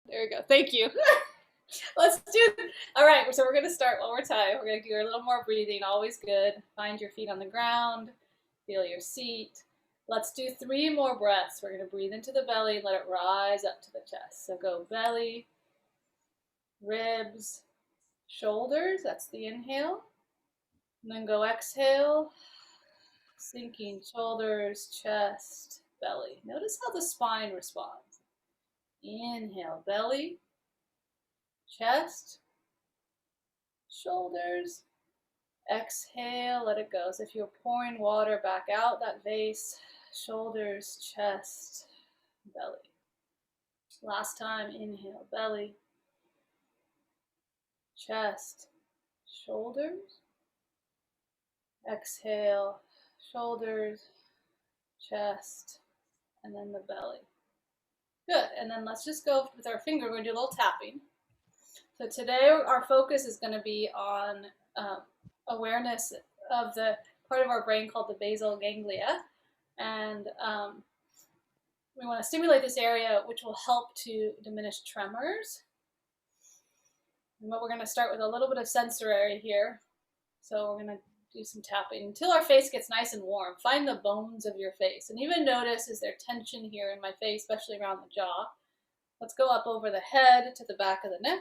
There we go. Thank you. Let's do it. All right, so we're going to start one more time. We're going to do a little more breathing. Always good. Find your feet on the ground. Feel your seat. Let's do 3 more breaths. We're going to breathe into the belly. Let it rise up to the chest. So go belly, ribs, shoulders. That's the inhale. And then go exhale. Sinking shoulders, chest, belly. Notice how the spine responds. Inhale, belly, chest, shoulders. Exhale, let it go. So if you're pouring water back out that vase, shoulders, chest, belly. Last time, inhale, belly, chest, shoulders. Exhale, shoulders, chest, and then the belly. Good, and then let's just go with our finger. We're going to do a little tapping. So today our focus is going to be on awareness of the part of our brain called the basal ganglia. And we want to stimulate this area, which will help to diminish tremors. And we're going to start with a little bit of sensory here. So we're going to do some tapping until our face gets nice and warm. Find the bones of your face. And even notice, is there tension here in my face, especially around the jaw? Let's go up over the head to the back of the neck.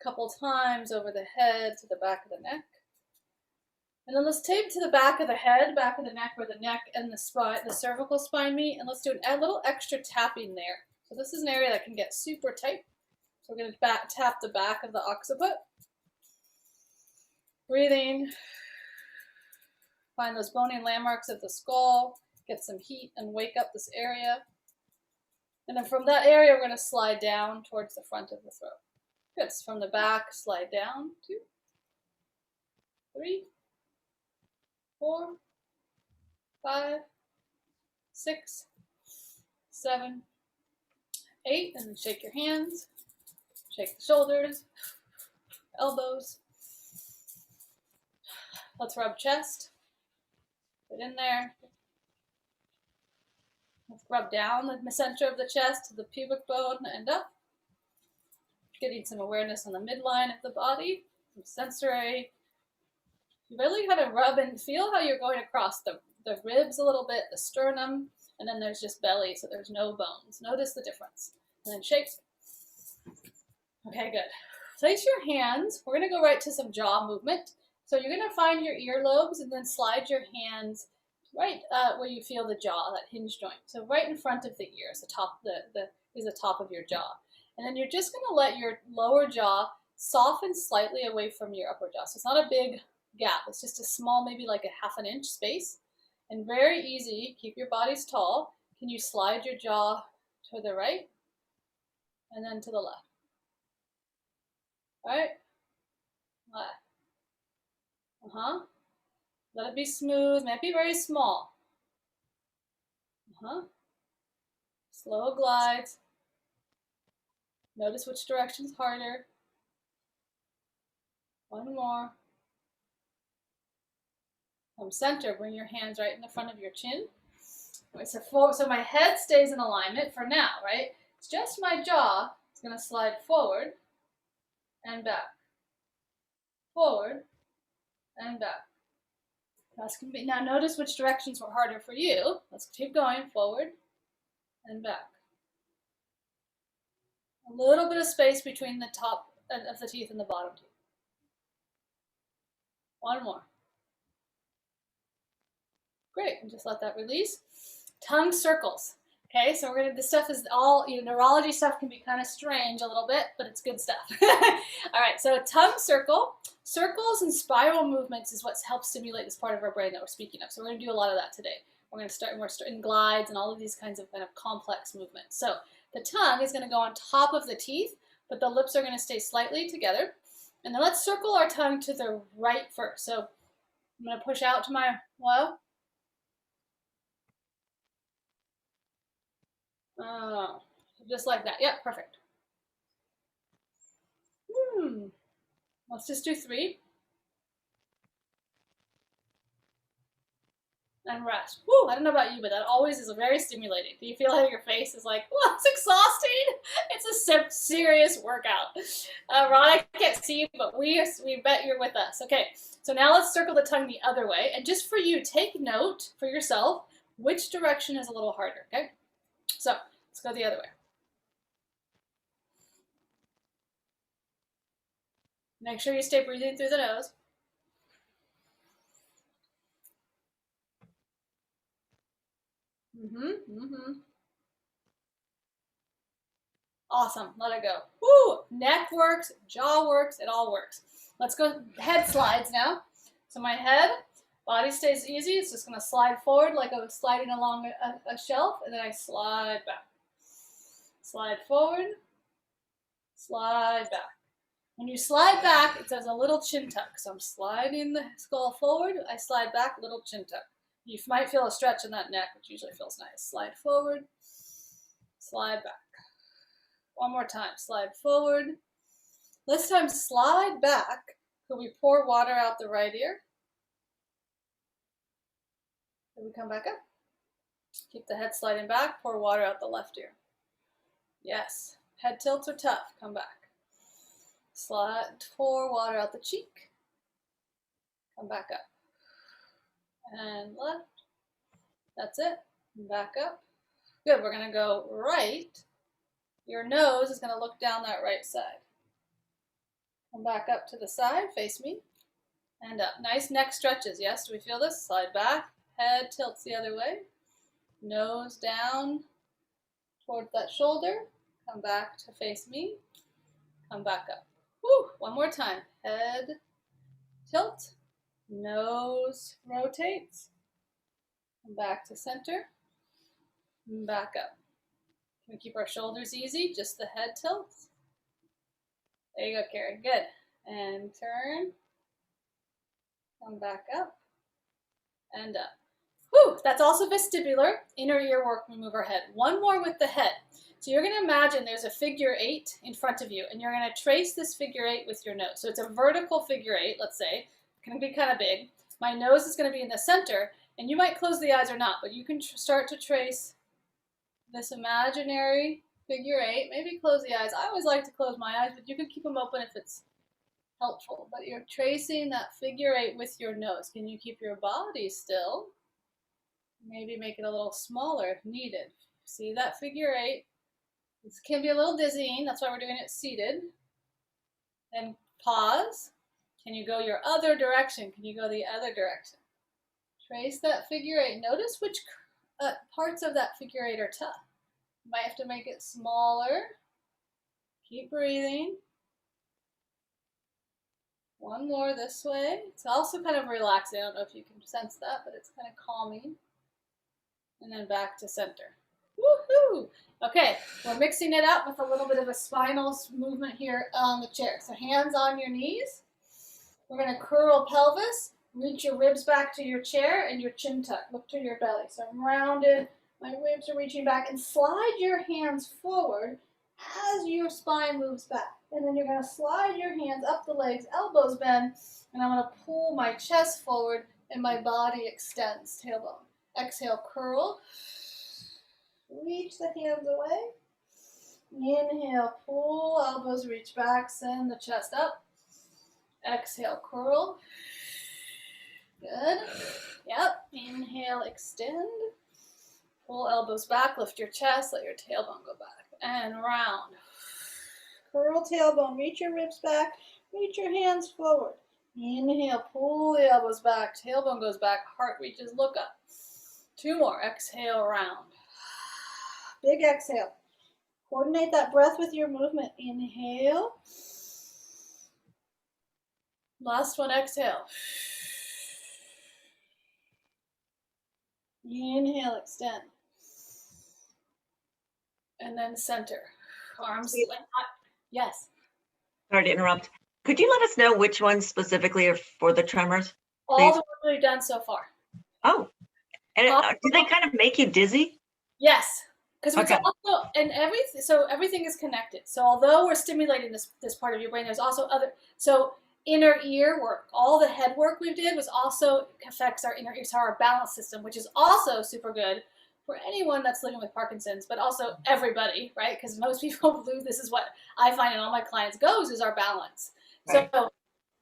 A couple times over the head to the back of the neck. And then let's tape to the back of the head, back of the neck, where the neck and the spine, the cervical spine meet. And let's do a little extra tapping there. So this is an area that can get super tight. So we're going to tap the back of the occiput. Breathing. Find those bony landmarks of the skull. Get some heat and wake up this area. And then from that area, we're going to slide down towards the front of the throat. Good. So from the back, slide down. 2, 3, 4, 5, 6, 7, 8. And then shake your hands. Shake the shoulders, elbows. Let's rub chest. Get in there. Let's rub down the center of the chest to the pubic bone and up. Getting some awareness on the midline of the body. Some sensory. You really kind of rub and feel how you're going across the ribs a little bit, the sternum, and then there's just belly, so there's no bones. Notice the difference. And then shake. Okay, good. Place your hands. We're going to go right to some jaw movement. So you're going to find your earlobes and then slide your hands right where you feel the jaw, that hinge joint. So right in front of the ears, the top of your jaw. And then you're just going to let your lower jaw soften slightly away from your upper jaw. So it's not a big gap. It's just a small, maybe like a ½ inch space. And very easy, keep your bodies tall. Can you slide your jaw to the right and then to the left? All right? Left. Let it be smooth. Might be very small. Slow glides. Notice which direction's harder. One more. From center, bring your hands right in the front of your chin. Right, so my head stays in alignment for now, right? It's just my jaw. It's going to slide forward and back. Forward and back. Now notice which directions were harder for you. Let's keep going. Forward and back. A little bit of space between the top of the teeth and the bottom teeth. One more. Great, and just let that release. Tongue circles. Okay, so this stuff is all, neurology stuff can be kind of strange a little bit, but it's good stuff. All right, so tongue circle. Circles and spiral movements is what helps stimulate this part of our brain that we're speaking of. So we're going to do a lot of that today. We're starting glides and all of these kinds of complex movements. So the tongue is going to go on top of the teeth, but the lips are going to stay slightly together. And then let's circle our tongue to the right first. So I'm going to push out to my left. Oh, just like that. Yep, perfect. Let's just do 3. and rest. Woo, I don't know about you, but that always is very stimulating. Do you feel how your face is like, well, it's exhausting? It's a serious workout. Ron, I can't see you, but we bet you're with us. Okay, so now let's circle the tongue the other way. And just for you, take note for yourself which direction is a little harder, okay? So let's go the other way. Make sure you stay breathing through the nose. Awesome, let it go. Woo! Neck works, jaw works, it all works. Let's go head slides now. So my head, body stays easy. It's just gonna slide forward like I was sliding along a shelf, and then I slide back. Slide forward, slide back. When you slide back, it does a little chin tuck. So I'm sliding the skull forward, I slide back, little chin tuck. You might feel a stretch in that neck, which usually feels nice. Slide forward, slide back. One more time, slide forward. This time, slide back. Could we pour water out the right ear? Could we come back up? Keep the head sliding back, pour water out the left ear. Yes, head tilts are tough, come back. Slide, pour water out the cheek. Come back up. And left. That's it. Back up. Good, we're gonna go right. Your nose is gonna look down that right side. Come back up to the side, face me, and up. Nice neck stretches, yes? Do we feel this? Slide back, head tilts the other way. Nose down towards that shoulder. Come back to face me. Come back up. Woo! One more time. Head tilt. Nose rotates. Come back to center. Back up. Can we keep our shoulders easy? Just the head tilts. There you go, Carrie. Good. And turn. Come back up. And up. Whew, that's also vestibular. Inner ear work, we move our head. One more with the head. So you're going to imagine there's a figure 8 in front of you, and you're going to trace this figure 8 with your nose. So it's a vertical figure 8, let's say. It can be kind of big. My nose is going to be in the center, and you might close the eyes or not, but you can start to trace this imaginary figure 8. Maybe close the eyes. I always like to close my eyes, but you can keep them open if it's helpful. But you're tracing that figure 8 with your nose. Can you keep your body still? Maybe make it a little smaller if needed. See that figure 8? This can be a little dizzying. That's why we're doing it seated. Then pause. Can you go your other direction? Can you go the other direction? Trace that figure 8. Notice which parts of that figure 8 are tough. You might have to make it smaller. Keep breathing. One more this way. It's also kind of relaxing. I don't know if you can sense that, but it's kind of calming. And then back to center. Woohoo! Okay, we're mixing it up with a little bit of a spinal movement here on the chair. So hands on your knees. We're going to curl pelvis. Reach your ribs back to your chair and your chin tuck. Look to your belly. So I'm rounded. My ribs are reaching back. And slide your hands forward as your spine moves back. And then you're going to slide your hands up the legs, elbows bend. And I'm going to pull my chest forward and my body extends, tailbone. Exhale, curl. Reach the hands away. Inhale, pull, elbows reach back, send the chest up. Exhale, curl. Good. Yep. Inhale, extend. Pull elbows back, lift your chest, let your tailbone go back. And round. Curl tailbone, reach your ribs back, reach your hands forward. Inhale, pull the elbows back, tailbone goes back, heart reaches, look up. Two more. Exhale, round. Big exhale. Coordinate that breath with your movement. Inhale. Last one, exhale. Inhale, extend. And then center. Arms. Yes. Sorry to interrupt. Could you let us know which ones specifically are for the tremors? All the ones we've done so far. Oh. And do they kind of make you dizzy? Yes. Because it's also, and everything is connected. So although we're stimulating this part of your brain, there's also other, so inner ear work. All the head work we did was also affects our inner ear, so our balance system, which is also super good for anyone that's living with Parkinson's, but also everybody, right? Because most people lose. This is what I find in all my clients goes is our balance. Right. So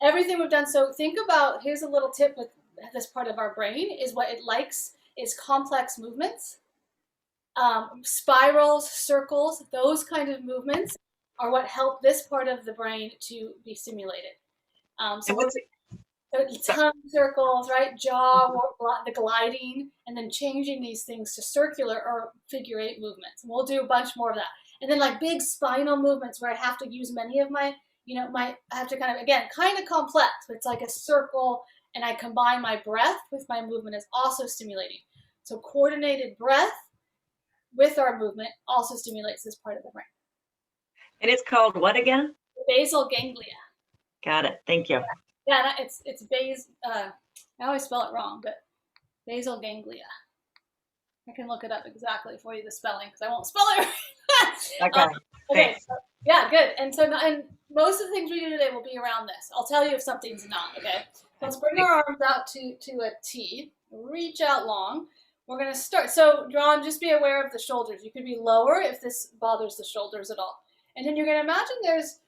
everything we've done. So think about, here's a little tip with this part of our brain is what it likes is complex movements. Spirals, circles, those kind of movements are what help this part of the brain to be stimulated. So tongue circles, right? Jaw, the gliding, and then changing these things to circular or figure 8 movements. And we'll do a bunch more of that. And then like big spinal movements where I have to use many of my, I have to kind of, again, kind of complex, but it's like a circle and I combine my breath with my movement is also stimulating. So coordinated breath with our movement also stimulates this part of the brain. And it's called what again? Basal ganglia. Got it. Thank you. Yeah, it's I always spell it wrong, but basal ganglia. I can look it up exactly for you, the spelling, because I won't spell it right. Okay. So, yeah, good. And most of the things we do today will be around this. I'll tell you if something's not, okay? Let's bring our arms out to a T. Reach out long. We're going to start. So, John, just be aware of the shoulders. You could be lower if this bothers the shoulders at all. And then you're going to imagine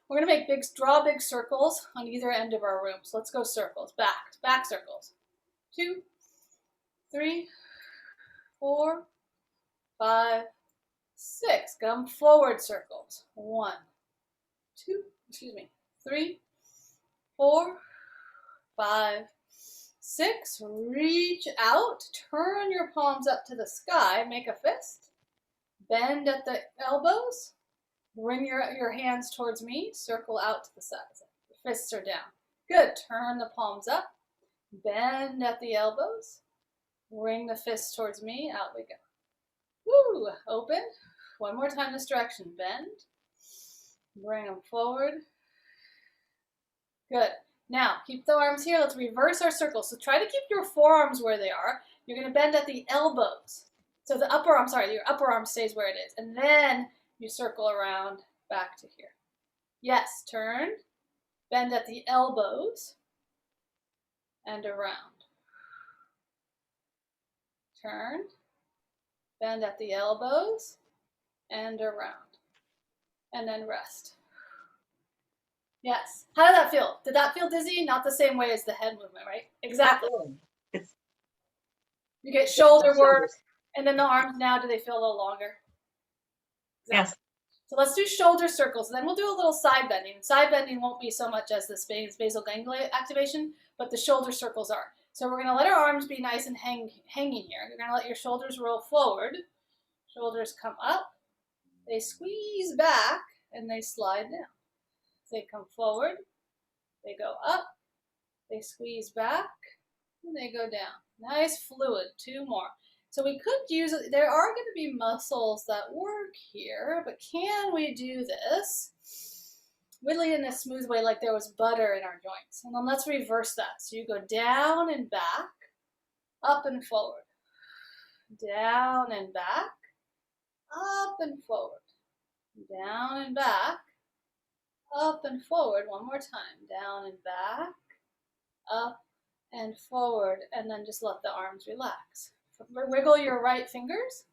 we're going to draw big circles on either end of our room. So let's go circles, back circles. 2, 3, 4, 5, 6. Come forward circles. 1, 2, 3, 4, 5, 6. Reach out. Turn your palms up to the sky. Make a fist. Bend at the elbows. Bring your hands towards me. Circle out to the sides. The fists are down. Good. Turn the palms up. Bend at the elbows. Bring the fists towards me. Out we go. Woo! Open. One more time this direction. Bend. Bring them forward. Good. Now, keep the arms here. Let's reverse our circle. So try to keep your forearms where they are. You're going to bend at the elbows. So your upper arm stays where it is. And then you circle around back to here. Yes, turn. Bend at the elbows and around. Turn. Bend at the elbows and around. And then rest. Yes. How did that feel? Did that feel dizzy? Not the same way as the head movement, right? Exactly. You get shoulder work, and then the arms now, do they feel a little longer? Exactly. Yes. So let's do shoulder circles. Then we'll do a little side bending. Side bending won't be so much as this basal ganglia activation, but the shoulder circles are. So we're going to let our arms be nice and hanging here. You're going to let your shoulders roll forward. Shoulders come up. They squeeze back, and they slide down. They come forward, they go up, they squeeze back, and they go down. Nice fluid. 2 more. So we could use it. There are going to be muscles that work here, but can we do this really in a smooth way like there was butter in our joints? And then let's reverse that. So you go down and back, up and forward. Down and back, up and forward. Down and back, up and forward. One more time. Down and back, up and forward. And then just let the arms relax. Wiggle your right fingers.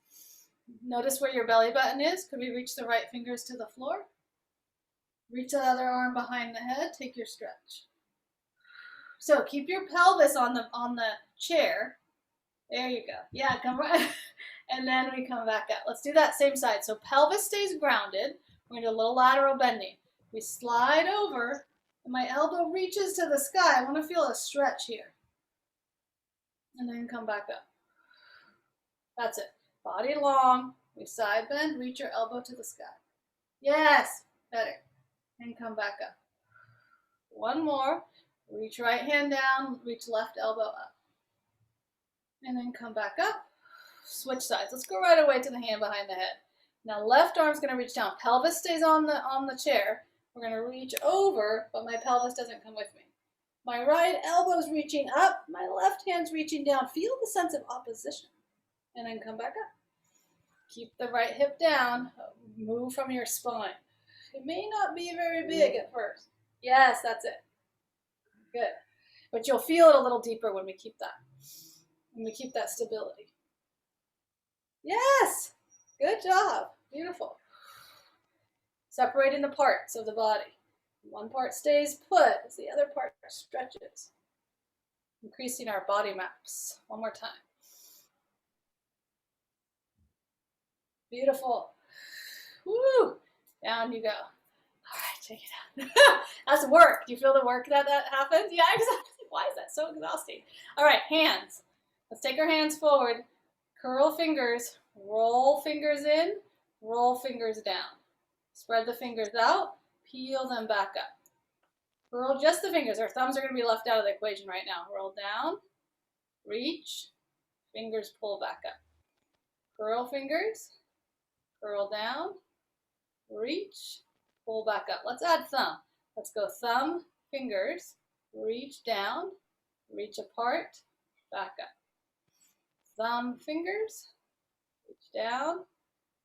Notice where your belly button is. Could we reach the right fingers to the floor? Reach the other arm behind the head. Take your stretch. So keep your pelvis on the chair. There you go. Yeah, come right. And then we come back up. Let's do that same side. So pelvis stays grounded. We're going to do a little lateral bending. We slide over, and my elbow reaches to the sky. I want to feel a stretch here. And then come back up. That's it. Body long. We side bend, reach your elbow to the sky. Yes, better. And come back up. One more. Reach right hand down, reach left elbow up. And then come back up. Switch sides. Let's go right away to the hand behind the head. Now left arm's going to reach down. Pelvis stays on the chair. We're going to reach over, but my pelvis doesn't come with me. My right elbow's reaching up. My left hand's reaching down. Feel the sense of opposition. And then come back up. Keep the right hip down. Move from your spine. It may not be very big at first. Yes, that's it. Good. But you'll feel it a little deeper when we keep that stability. Yes. Good job. Beautiful. Separating the parts of the body. One part stays put as the other part stretches. Increasing our body maps. One more time. Beautiful. Woo! Down you go. All right, check it out. That's work. Do you feel the work that happens? Yeah, exactly. Why is that so exhausting? All right, hands. Let's take our hands forward. Curl fingers. Roll fingers in. Roll fingers down. Spread the fingers out. Peel them back up. Curl just the fingers. Our thumbs are going to be left out of the equation right now. Roll down. Reach. Fingers pull back up. Curl fingers. Curl down. Reach. Pull back up. Let's add thumb. Let's go thumb, fingers, reach down, reach apart, back up. Thumb, fingers, reach down,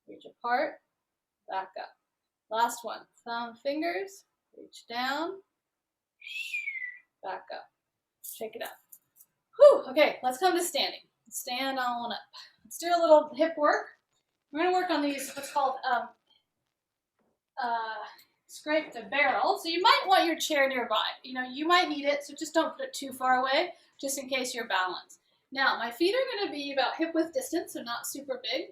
reach apart, back up. Last one. Thumb, fingers, reach down, back up. Shake it up. Whew. Okay, let's come to standing. Stand on up. Let's do a little hip work. We're going to work on these, what's called scrape the barrel. So you might want your chair nearby. You know, you might need it, so just don't put it too far away, just in case you're balanced. Now, my feet are going to be about hip width distance, so not super big.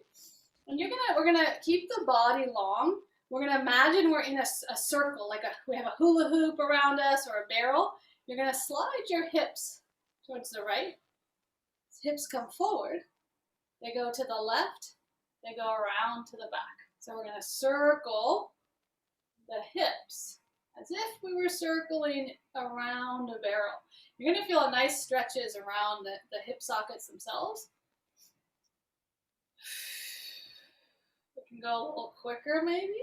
And we're gonna keep the body long. We're gonna imagine we're in a circle, like we have a hula hoop around us or a barrel. You're gonna slide your hips towards the right. Hips come forward. They go to the left. They go around to the back. So we're gonna circle the hips as if we were circling around a barrel. You're gonna feel a nice stretches around the hip sockets themselves. We can go a little quicker maybe.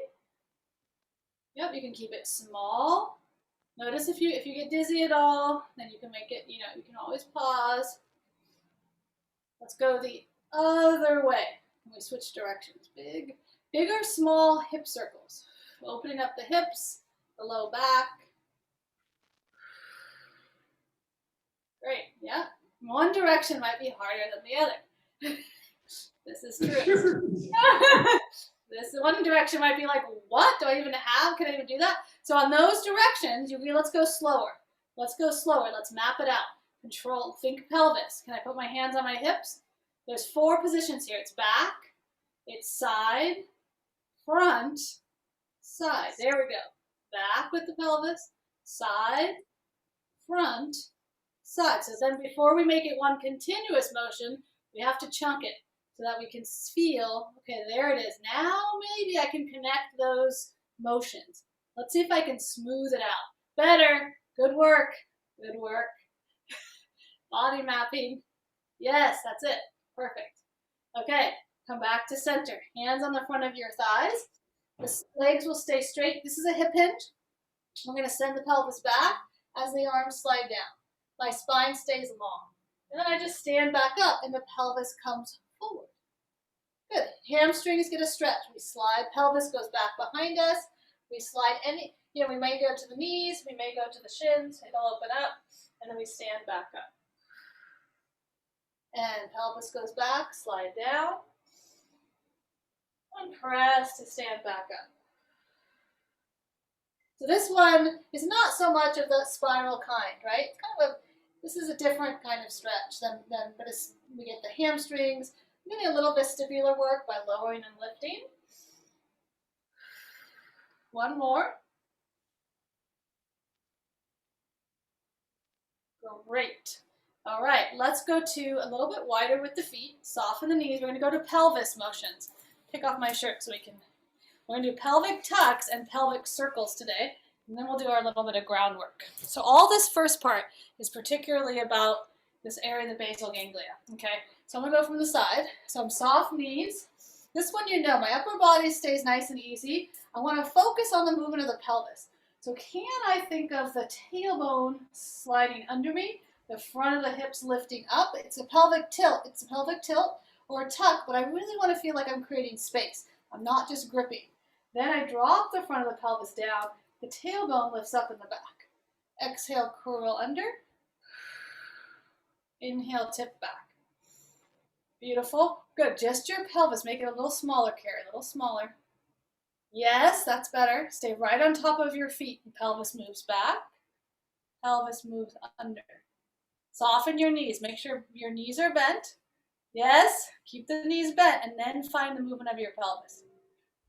Yep, you can keep it small. Notice if you get dizzy at all, then you can make it, you can always pause. Let's go the other way. We switch directions. Big or small hip circles. Opening up the hips, the low back. Great, yeah. One direction might be harder than the other. This is true. This one direction might be like, what? Do I even have? Can I even do that? So on those directions, let's go slower. Let's go slower. Let's map it out. Control, think pelvis. Can I put my hands on my hips? There's 4 positions here. It's back, it's side, front, side. There we go. Back with the pelvis, side, front, side. So then before we make it one continuous motion, we have to chunk it so that we can feel, okay, there it is. Now maybe I can connect those motions. Let's see if I can smooth it out. Better. Good work. Good work. Body mapping. Yes, that's it. Perfect. Okay, come back to center. Hands on the front of your thighs. The legs will stay straight. This is a hip hinge. I'm going to send the pelvis back as the arms slide down. My spine stays long. And then I just stand back up and the pelvis comes forward. Good. Hamstrings get a stretch. We slide. Pelvis goes back behind us. We slide we may go to the knees. We may go to the shins. It'll open up. And then we stand back up. And pelvis goes back, slide down, and press to stand back up. So this one is not so much of the spiral kind, right? It's kind of this is a different kind of stretch but we get the hamstrings. I'm getting a little vestibular work by lowering and lifting. One more. Great. All right, let's go to a little bit wider with the feet. Soften the knees. We're going to go to pelvis motions. Take off my shirt so we're going to do pelvic tucks and pelvic circles today, and then we'll do our little bit of groundwork. So all this first part is particularly about this area of the basal ganglia, okay? So I'm going to go from the side. So I'm soft knees. This one, my upper body stays nice and easy. I want to focus on the movement of the pelvis. So can I think of the tailbone sliding under me? The front of the hips lifting up. It's a pelvic tilt. It's a pelvic tilt or a tuck, but I really want to feel like I'm creating space. I'm not just gripping. Then I drop the front of the pelvis down. The tailbone lifts up in the back. Exhale, curl under. Inhale, tip back. Beautiful. Good. Just your pelvis. Make it a little smaller, Carrie. A little smaller. Yes, that's better. Stay right on top of your feet. Pelvis moves back. Pelvis moves under. Soften your knees. Make sure your knees are bent. Yes. Keep the knees bent and then find the movement of your pelvis.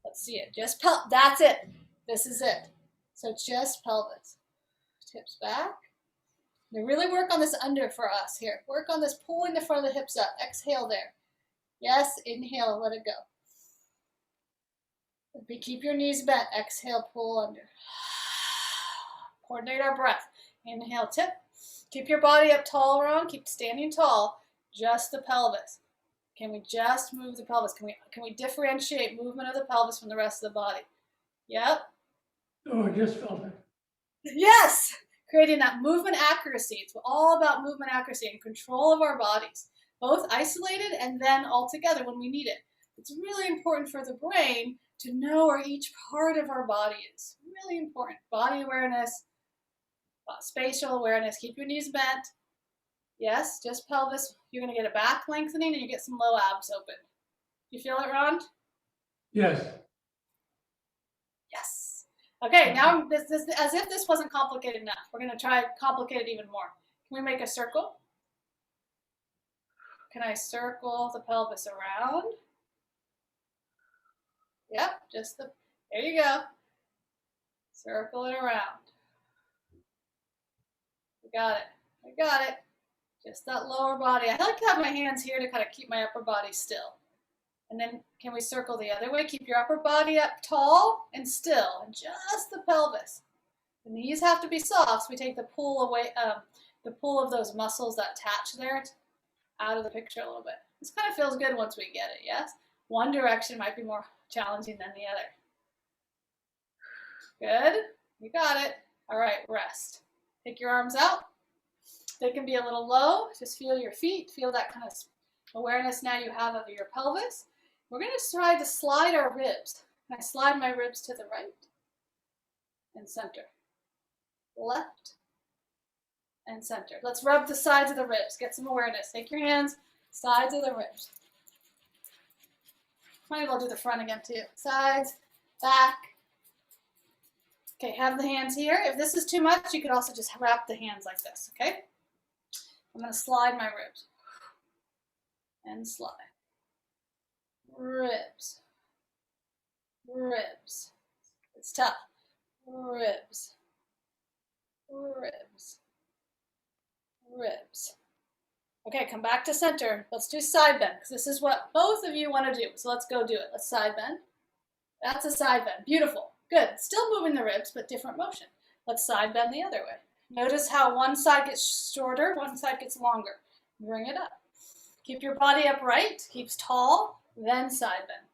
Let's see it. Just that's it. This is it. So just pelvis. Hips back. Now really work on this under for us here. Work on this pulling the front of the hips up. Exhale there. Yes, inhale, let it go. Keep your knees bent. Exhale, pull under. Coordinate our breath. Inhale, tip. Keep your body up tall, Ron. Keep standing tall. Just the pelvis. Can we just move the pelvis? Can we differentiate movement of the pelvis from the rest of the body? Yep. Oh, I just felt it. Yes! Creating that movement accuracy. It's all about movement accuracy and control of our bodies, both isolated and then all together when we need it. It's really important for the brain to know where each part of our body is. Really important. Body awareness, spatial awareness. Keep your knees bent. Yes, just pelvis. You're going to get a back lengthening and you get some low abs open. You feel it, Ron? Yes. Yes. Okay, now this as if this wasn't complicated enough. We're going to try complicate it even more. Can we make a circle? Can I circle the pelvis around? Yep, there you go. Circle it around. We got it. We got it. Just that lower body. I like to have my hands here to kind of keep my upper body still. And then can we circle the other way? Keep your upper body up tall and still, and just the pelvis. The knees have to be soft, so we take the pull away, the pull of those muscles that attach there out of the picture a little bit. This kind of feels good once we get it, yes? One direction might be more challenging than the other. Good, you got it. All right, rest. Take your arms out. They can be a little low. Just feel your feet. Feel that kind of awareness now you have of your pelvis. We're going to try to slide our ribs. I slide my ribs to the right and center. Left and center. Let's rub the sides of the ribs. Get some awareness. Take your hands, sides of the ribs. Might as well do the front again too. Sides, back. Okay, have the hands here. If this is too much, you could also just wrap the hands like this, okay? I'm going to slide my ribs. And slide. Ribs. Ribs. It's tough. Ribs. Ribs. Ribs. Okay, come back to center. Let's do side bend, because this is what both of you want to do. So let's go do it. Let's side bend. That's a side bend. Beautiful. Good. Still moving the ribs, but different motion. Let's side bend the other way. Notice how one side gets shorter, one side gets longer. Bring it up. Keep your body upright. Keeps tall, then side bend.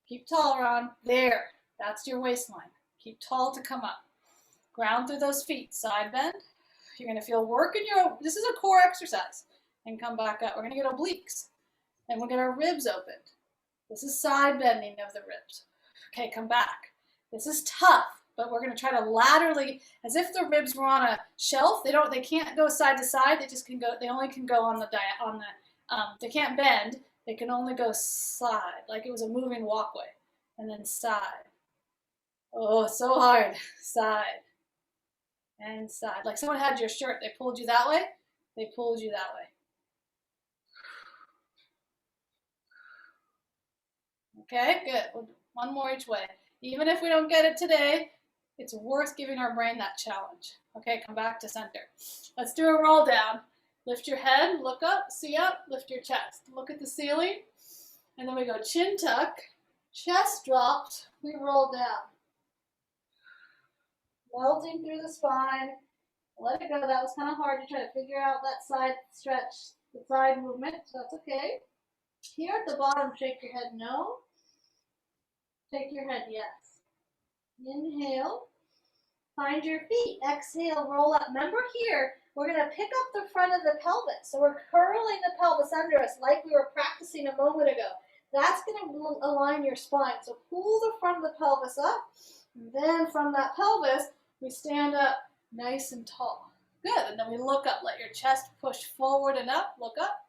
Keep tall, Ron. There. That's your waistline. Keep tall to come up. Ground through those feet. Side bend. You're going to feel work in your, this is a core exercise. And come back up. We're going to get obliques. And we'll get our ribs opened. This is side bending of the ribs. Okay, come back. This is tough, but we're going to try to laterally, as if the ribs were on a shelf. They can't go side to side. They only can go on the they can't bend. They can only go side, like it was a moving walkway. And then side. Oh, so hard. Side. And side. Like someone had your shirt. They pulled you that way. They pulled you that way. Okay, good. One more each way. Even if we don't get it today, it's worth giving our brain that challenge. Okay, come back to center. Let's do a roll down. Lift your head, look up, see up, lift your chest. Look at the ceiling. And then we go chin tuck, chest dropped, we roll down. Melting through the spine. Let it go. That was kind of hard to try to figure out that side stretch, the side movement, so that's okay. Here at the bottom, shake your head no. Shake your head yes. Inhale. Find your feet. Exhale, roll up. Remember here, we're going to pick up the front of the pelvis. So we're curling the pelvis under us like we were practicing a moment ago. That's going to align your spine. So pull the front of the pelvis up. And then from that pelvis, we stand up Nice and tall. Good, and then we look up. Let your chest push forward and up. Look up.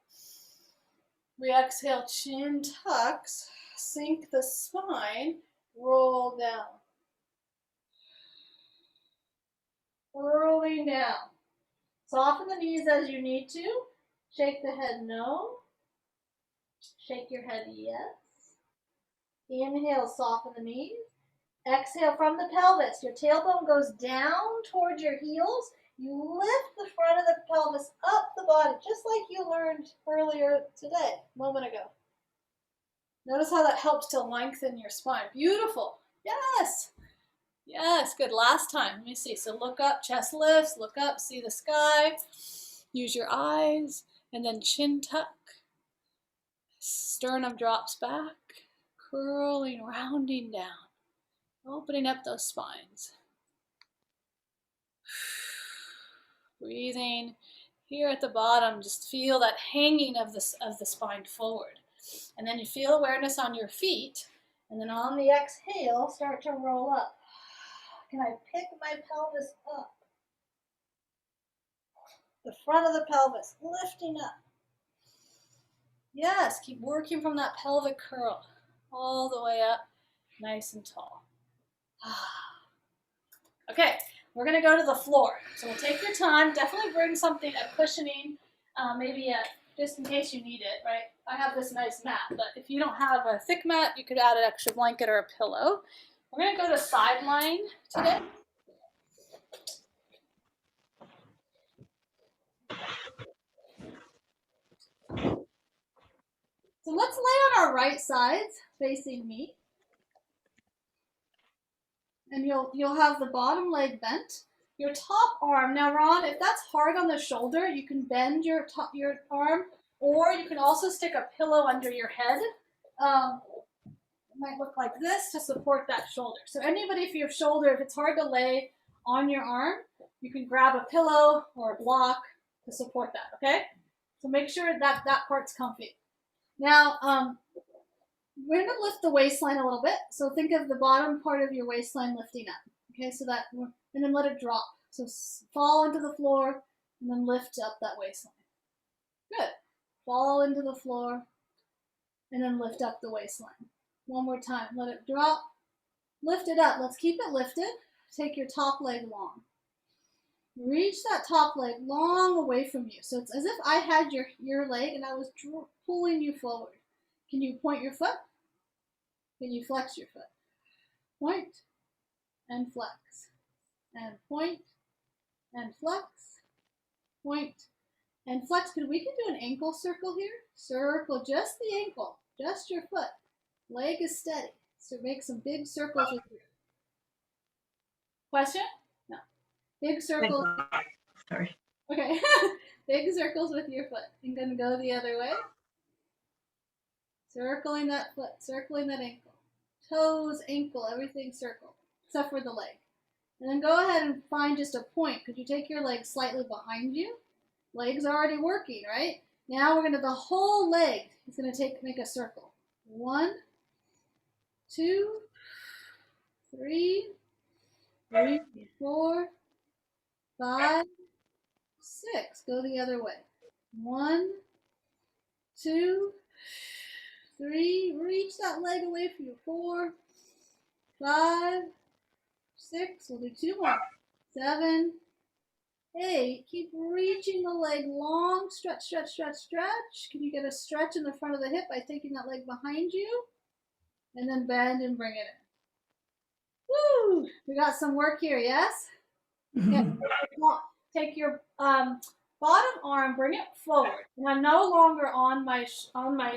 We exhale, chin tucks. Sink the spine. Roll down. Rolling down. Soften the knees as you need to. Shake the head no. Shake your head yes. Inhale, soften the knees. Exhale from the pelvis. Your tailbone goes down towards your heels. You lift the front of the pelvis up the body, just like you learned earlier today, a moment ago. Notice how that helps to lengthen your spine. Beautiful. Yes. Yes, good. Last time. Let me see. So look up, chest lifts, look up, see the sky. Use your eyes, and then chin tuck. Sternum drops back, curling, rounding down, opening up those spines. Breathing. Here at the bottom, just feel that hanging of the spine forward. And then you feel awareness on your feet, and then on the exhale, start to roll up. Can I pick my pelvis up? The front of the pelvis, lifting up. Yes, keep working from that pelvic curl all the way up, nice and tall. Okay, we're going to go to the floor. So we'll take your time. Definitely bring something, a cushioning, maybe just in case you need it, right? I have this nice mat, but if you don't have a thick mat, you could add an extra blanket or a pillow. We're going to go to sideline today. So let's lay on our right sides facing me. And you'll have the bottom leg bent. Your top arm, now Ron, if that's hard on the shoulder, you can bend your arm, or you can also stick a pillow under your head. It might look like this to support that shoulder. So anybody, if you have shoulder, if it's hard to lay on your arm, you can grab a pillow or a block to support that, okay? So make sure that that part's comfy. Now, we're going to lift the waistline a little bit. So think of the bottom part of your waistline lifting up. Okay, so that, and then let it drop. So fall into the floor and then lift up that waistline. Good. Fall into the floor and then lift up the waistline. One more time. Let it drop. Lift it up. Let's keep it lifted. Take your top leg long. Reach that top leg long away from you. So it's as if I had your leg and I was pulling you forward. Can you point your foot? Can you flex your foot? Point and flex. And point and flex. Point and flex. We can do an ankle circle here. Circle just the ankle, just your foot. Leg is steady. So make some big circles with your question? No. Big circles. Sorry. Okay. Big circles with your foot. I'm going to go the other way. Circling that foot, circling that ankle. Toes, ankle, everything circle, except for the leg. And then go ahead and find just a point. Could you take your leg slightly behind you? Leg's already working, right? Now we're going to, the whole leg is going to make a circle. 1, 2, 3, 4, 5, 6. Go the other way. 1, 2, 3. Reach that leg away from you. 4, 5, 6. We'll do 2 more. 7, 8. Keep reaching the leg long. Stretch, stretch, stretch, stretch. Can you get a stretch in the front of the hip by taking that leg behind you? And then bend and bring it in. Woo! We got some work here, yes? Okay. Take your bottom arm, bring it forward. And I'm no longer on my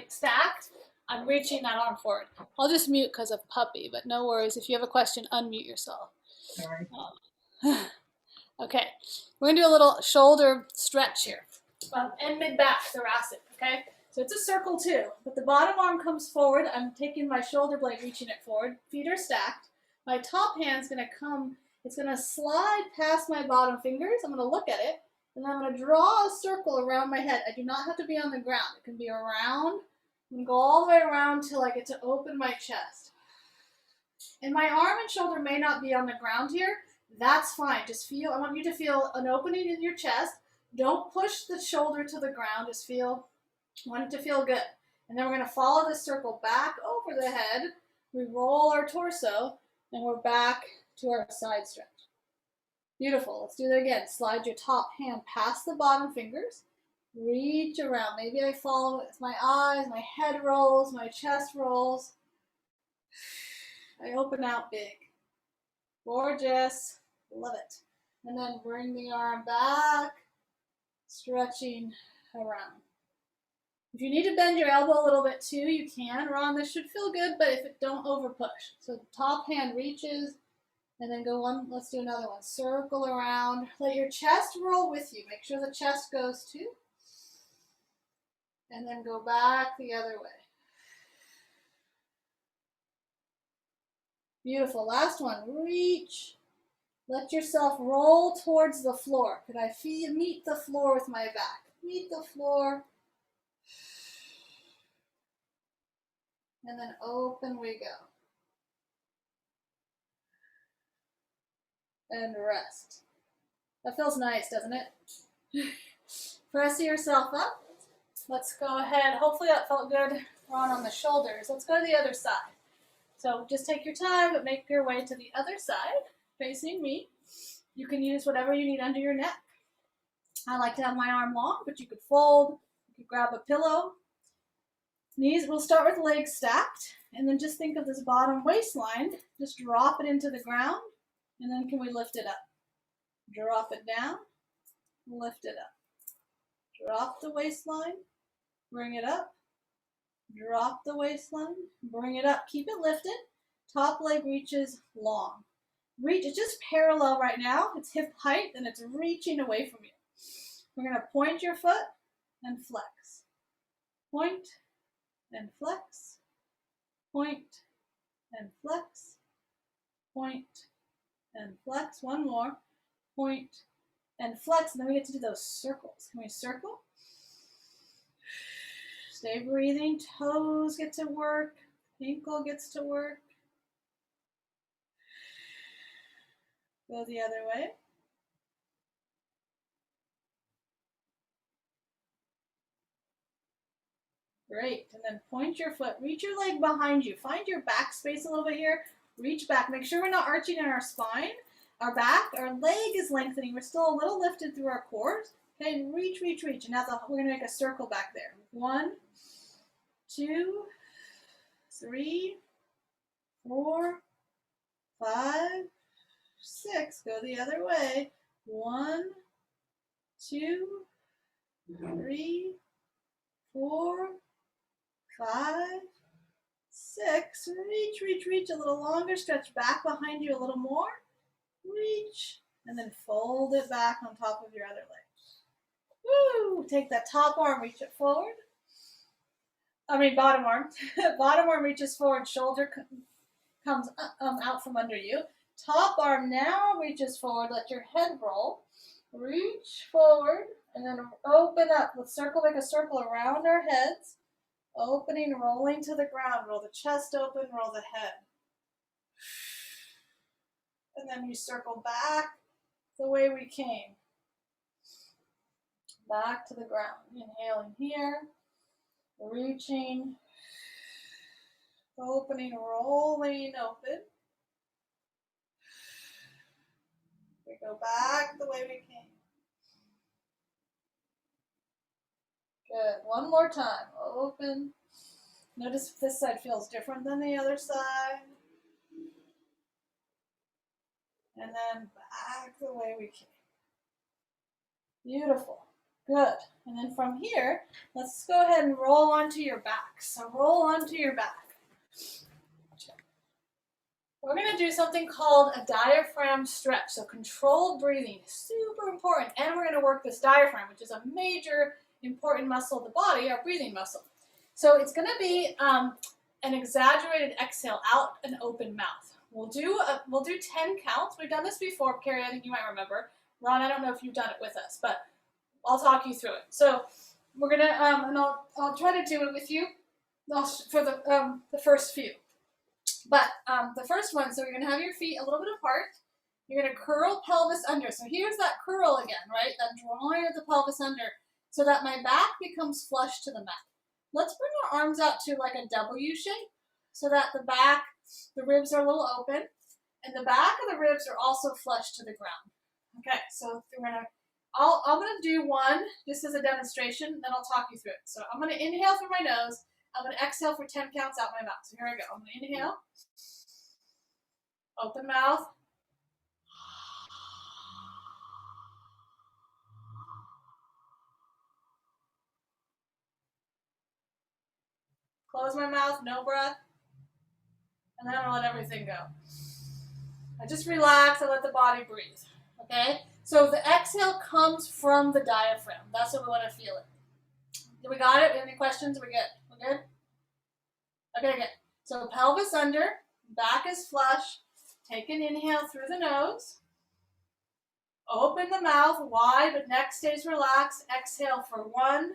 stacked. I'm reaching that arm forward. I'll just mute because of puppy, but no worries. If you have a question, unmute yourself. Sorry. Okay, we're going to do a little shoulder stretch here. And mid-back, thoracic, okay? So it's a circle too, but the bottom arm comes forward. I'm taking my shoulder blade, reaching it forward. Feet are stacked. My top hand's going to come, it's going to slide past my bottom fingers. I'm going to look at it, and then I'm going to draw a circle around my head. I do not have to be on the ground. It can be around. I'm going to go all the way around till I get to open my chest. And my arm and shoulder may not be on the ground here. that's fine. Just feel, I want you to feel an opening in your chest. Don't push the shoulder to the ground. Just feel, want it to feel good. And then we're going to follow this circle back over the head. We roll our torso, and we're back to our side stretch. Beautiful. Let's do that again. Slide your top hand past the bottom fingers. Reach around. Maybe I follow with my eyes, my head rolls, my chest rolls. I open out big. Gorgeous. Love it. And then bring the arm back, stretching around. If you need to bend your elbow a little bit too, you can. Ron, this should feel good, but if it don't over push. So the top hand reaches, and then go one. Let's do another one. Circle around. Let your chest roll with you. Make sure the chest goes too. And then go back the other way. Beautiful. Last one. Reach. Let yourself roll towards the floor. Could I meet the floor with my back? Meet the floor. And then open we go. And rest. That feels nice, doesn't it? Press yourself up. Let's go ahead. Hopefully that felt good, Ron, on the shoulders. Let's go to the other side. So just take your time, but make your way to the other side, facing me. You can use whatever you need under your neck. I like to have my arm long, but you could fold. You could grab a pillow. Knees, we'll start with legs stacked, and then just think of this bottom waistline. Just drop it into the ground, and then can we lift it up? Drop it down, lift it up. Drop the waistline, bring it up. Drop the waistline, bring it up. Keep it lifted. Top leg reaches long. Reach, it's just parallel right now. It's hip height, and it's reaching away from you. We're going to point your foot and flex. Point and flex. Point and flex. Point and flex. One more. Point and flex. And then we get to do those circles. Can we circle? Stay breathing. Toes get to work. Ankle gets to work. Go the other way. Great. And then point your foot. Reach your leg behind you. Find your back space a little bit here. Reach back. Make sure we're not arching in our spine. Our back, our leg is lengthening. We're still a little lifted through our core. Okay, and reach, reach, reach. And now we're going to make a circle back there. 1, 2, 3, 4, 5, 6. Go the other way. 1, 2, 3, 4, 5, 6. Reach, reach, reach. A little longer. Stretch back behind you a little more. Reach. And then fold it back on top of your other leg. Woo! Take that top arm, reach it forward. Bottom arm. Bottom arm reaches forward. Shoulder comes out from under you. Top arm now reaches forward. Let your head roll. Reach forward. And then open up. Let's make a circle around our heads. Opening, rolling to the ground. Roll the chest open, roll the head. And then you circle back the way we came. Back to the ground. Inhaling here. Reaching. Opening, rolling, open. We go back the way we came. Good. One more time. Open. Notice if this side feels different than the other side. And then back the way we came. Beautiful. Good. And then from here, let's go ahead and roll onto your back. So roll onto your back. We're going to do something called a diaphragm stretch. So controlled breathing, super important. And we're going to work this diaphragm, which is a major important muscle of the body, our breathing muscle. So it's going to be an exaggerated exhale out an open mouth. We'll do 10 counts. We've done this before, Carrie. I think you might remember. Ron, I don't know if you've done it with us, but I'll talk you through it. So we're gonna and I'll try to do it with you for the first few. But the first one, so you're gonna have your feet a little bit apart. You're going to curl pelvis under. So here's that curl again, right? That drawing of the pelvis under so that my back becomes flush to the mat. Let's bring our arms out to like a W shape so that the back, the ribs are a little open, and the back of the ribs are also flush to the ground. Okay, so I'm gonna do one just as a demonstration, then I'll talk you through it. So I'm gonna inhale through my nose, I'm gonna exhale for 10 counts out my mouth. So here I go. I'm gonna inhale, open mouth. Close my mouth, no breath. And then I'm gonna let everything go. I just relax and let the body breathe. Okay? So the exhale comes from the diaphragm. That's what we want to feel it. We got it? Any questions? We're good. We're good? Okay, good. So pelvis under, back is flush. Take an inhale through the nose. Open the mouth wide, but neck stays relaxed. Exhale for 1,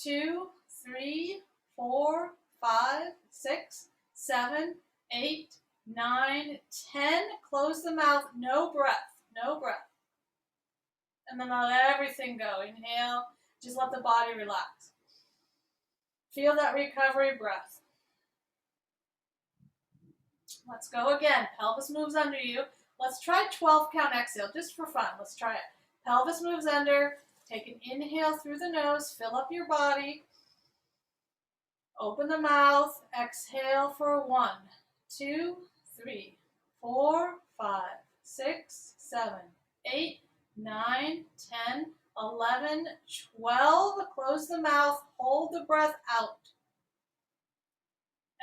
2, 3, 4, 5, 6, 7, 8, 9, 10. Close the mouth. No breath. No breath. And then let everything go. Inhale. Just let the body relax. Feel that recovery breath. Let's go again. Pelvis moves under you. Let's try 12 count exhale just for fun. Let's try it. Pelvis moves under. Take an inhale through the nose. Fill up your body. Open the mouth. Exhale for 1, 2, 3, 4, 5, 6, 7, 8, 9, 10, 11, 12. Close the mouth. Hold the breath out.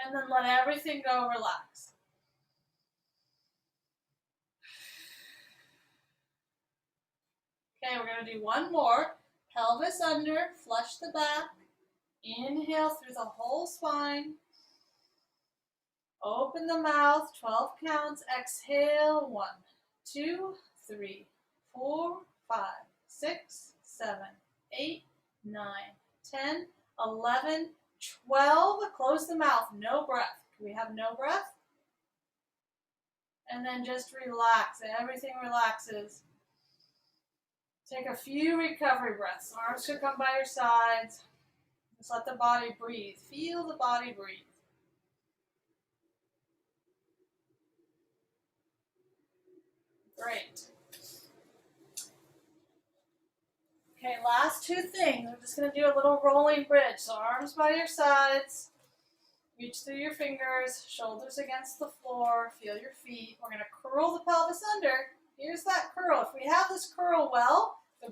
And then let everything go. Relax. Okay, we're going to do one more. Pelvis under, flush the back. Inhale through the whole spine. Open the mouth, 12 counts. Exhale, 1, 2, 3, 4, 5, 6, 7, 8, 9, 10, 11, 12. Close the mouth, no breath. Can we have no breath? And then just relax. Everything relaxes. Take a few recovery breaths. Arms should come by your sides. Just let the body breathe. Feel the body breathe. Great. Okay, last two things. We're just going to do a little rolling bridge. So arms by your sides. Reach through your fingers. Shoulders against the floor. Feel your feet. We're going to curl the pelvis under. Here's that curl. If we have this curl well, the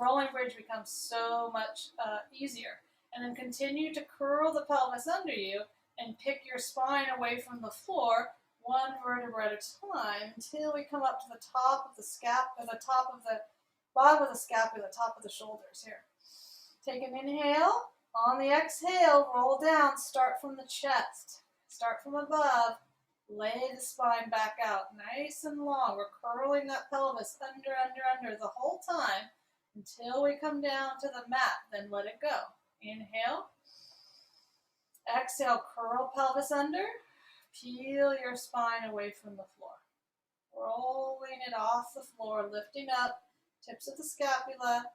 rolling bridge becomes so much easier. And then continue to curl the pelvis under you and pick your spine away from the floor, one vertebra at a time, until we come up to the top of the scapula, the top of the bottom of the scapula, the top of the shoulders here. Take an inhale. On the exhale, roll down. Start from the chest. Start from above. Lay the spine back out nice and long. We're curling that pelvis under the whole time until we come down to the mat. Then let it go. Inhale. Exhale, curl pelvis under. Peel your spine away from the floor. Rolling it off the floor, lifting up. Tips of the scapula.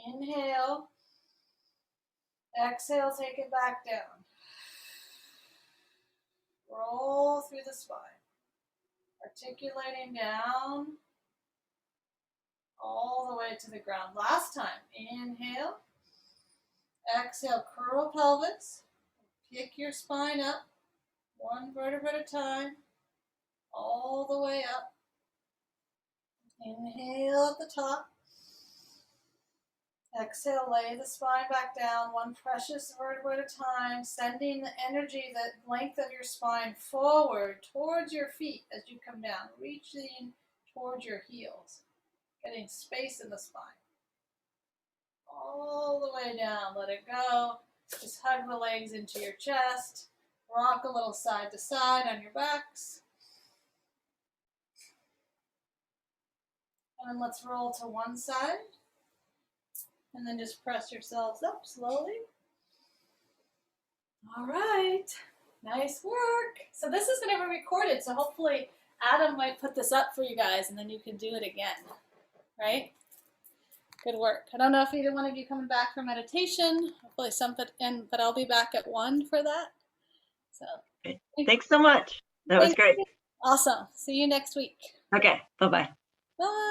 Inhale. Exhale, take it back down. Roll through the spine. Articulating down all the way to the ground. Last time. Inhale. Exhale, curl pelvis. Pick your spine up. One vertebra at a time. All the way up. Inhale at the top. Exhale, lay the spine back down, one precious vertebra at a time, sending the energy, the length of your spine forward towards your feet as you come down, reaching towards your heels, getting space in the spine. All the way down, let it go. Just hug the legs into your chest, rock a little side to side on your backs. And then let's roll to one side. And then just press yourselves up slowly. All right, nice work. So this is going to be recorded, so hopefully Adam might put this up for you guys, and then you can do it again, right? Good work. I don't know if either one of you coming back for meditation. Hopefully something, but I'll be back at 1 for that. So Okay. Thanks so much. That was great. Awesome. See you next week. Okay. Bye-bye. Bye.